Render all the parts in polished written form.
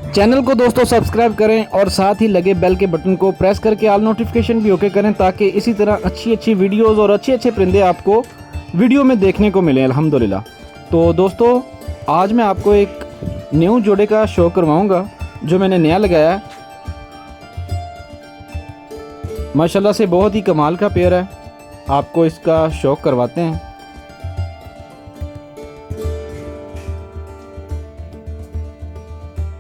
Channel को दोस्तों subscribe करें और साथ ही लगे बेल के बटन को प्रेस करके ऑल नोटिफिकेशन भी ओके करें, ताकि इसी तरह अच्छी अच्छी वीडियोस और अच्छे अच्छे परिंदे आपको वीडियो में देखने को मिलें अल्हम्दुलिल्लाह। तो दोस्तों आज मैं आपको एक न्यू जोड़े का शो करवाऊंगा जो मैंने नया लगाया है। माशाल्लाह से बहुत ही कमाल का पेयर है, आपको इसका शौक करवाते हैं।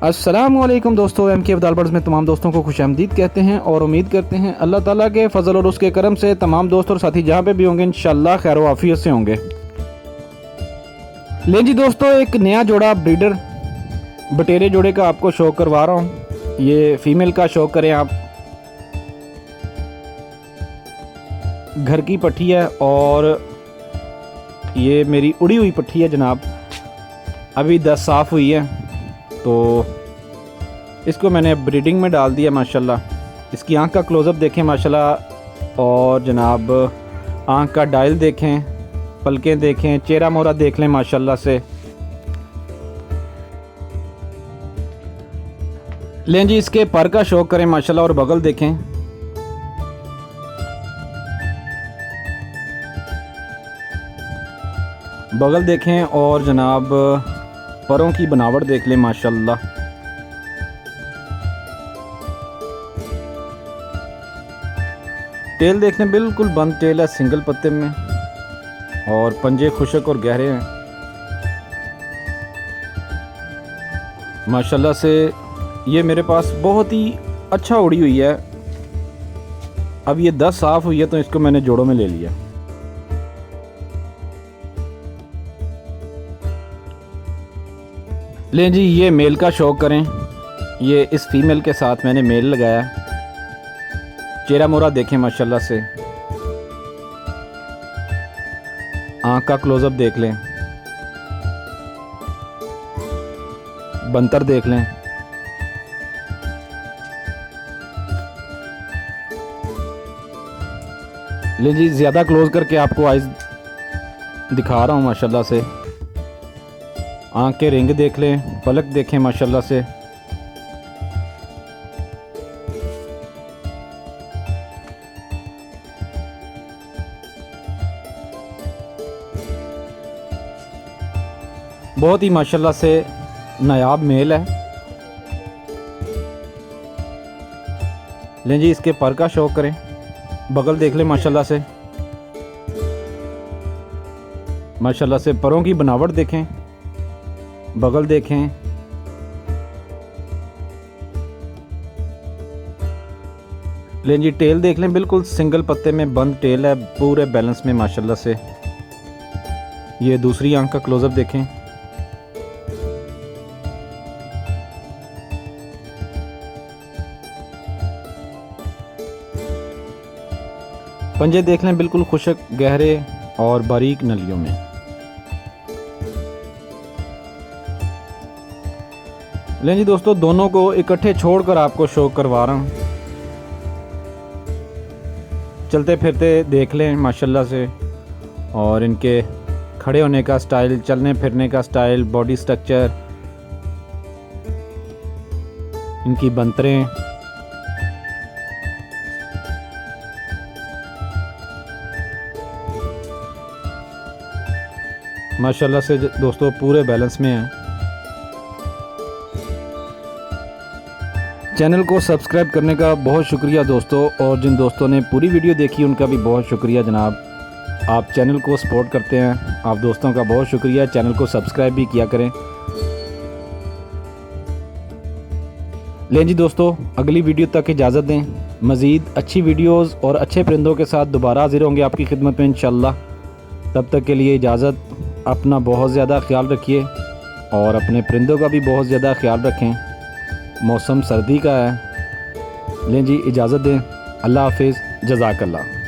अस्सलामुअलैकुम दोस्तों, MK अब्दाल बर्ड्स में तमाम दोस्तों को खुशामदीद कहते हैं और उम्मीद करते हैं अल्लाह ताला के फजल और उसके करम से तमाम दोस्त और साथी जहाँ पे भी होंगे इंशाल्लाह खैर व आफियत से होंगे। ले जी दोस्तों, एक नया जोड़ा ब्रीडर बटेरे जोड़े का आपको शौक करवा रहा हूँ। ये फीमेल का शौक करें आप। घर की पट्टी है और ये मेरी उड़ी हुई पट्टी है जनाब, अभी 10 साफ़ हुई है तो इसको मैंने ब्रीडिंग में डाल दिया माशाल्लाह। इसकी आंख का क्लोज़अप देखें माशाल्लाह, और जनाब आंख का डायल देखें, पलकें देखें, चेहरा मोहरा देख लें माशाल्लाह से। लें जी इसके पर का शौक करें माशाल्लाह और बगल देखें। बगल देखें और जनाब परों की बनावट देख लें माशाल्लाह। टेल देख लें, बिल्कुल बंद टेल है, सिंगल पत्ते में, और पंजे खुशक और गहरे हैं माशाल्लाह से। ये मेरे पास बहुत ही अच्छा उड़ी हुई है। अब ये 10 साफ़ हुई है तो इसको मैंने जोड़ों में ले लिया। लें जी ये मेल का शौक करें। ये इस फीमेल के साथ मैंने मेल लगाया। चेहरा मोहरा देखें माशाल्लाह से, आँख का क्लोज़अप देख लें, बंतर देख लें। ले जी ज़्यादा क्लोज करके आपको आइज़ दिखा रहा हूँ माशाल्लाह से। आँख के रिंग देख लें, पलक देखें माशाल्लाह से। बहुत ही माशाल्लाह से नायाब मेल है। लें जी इसके पर का शौक करें। बगल देख लें माशाल्लाह से। माशाल्लाह से परों की बनावट देखें, बगल देखें। लें जी टेल देख लें, बिल्कुल सिंगल पत्ते में बंद टेल है, पूरे बैलेंस में माशाल्लाह से। ये दूसरी आंख का क्लोज़अप देखें। पंजे देख लें, बिल्कुल खुशक, गहरे और बारीक नलियों में। लें जी दोस्तों, दोनों को इकट्ठे छोड़कर आपको शौक करवा रहा हूँ। चलते फिरते देख लें माशाल्लाह से, और इनके खड़े होने का स्टाइल, चलने फिरने का स्टाइल, बॉडी स्ट्रक्चर, इनकी बंतरें। माशाल्लाह से दोस्तों पूरे बैलेंस में हैं। चैनल को सब्सक्राइब करने का बहुत शुक्रिया दोस्तों, और जिन दोस्तों ने पूरी वीडियो देखी उनका भी बहुत शुक्रिया जनाब। आप चैनल को सपोर्ट करते हैं, आप दोस्तों का बहुत शुक्रिया। चैनल को सब्सक्राइब भी किया करें। लें जी दोस्तों, अगली वीडियो तक इजाज़त दें। मज़ीद अच्छी वीडियोस और अच्छे परिंदों के साथ दोबारा हाजिर होंगे आपकी खिदमत में इंशाल्लाह। तब तक के लिए इजाज़त। अपना बहुत ज़्यादा ख्याल रखिए और अपने परिंदों का भी बहुत ज़्यादा ख्याल रखें। मौसम सर्दी का है। लें जी इजाज़त दें। अल्लाह हाफिज़, जज़ाकल्लाह।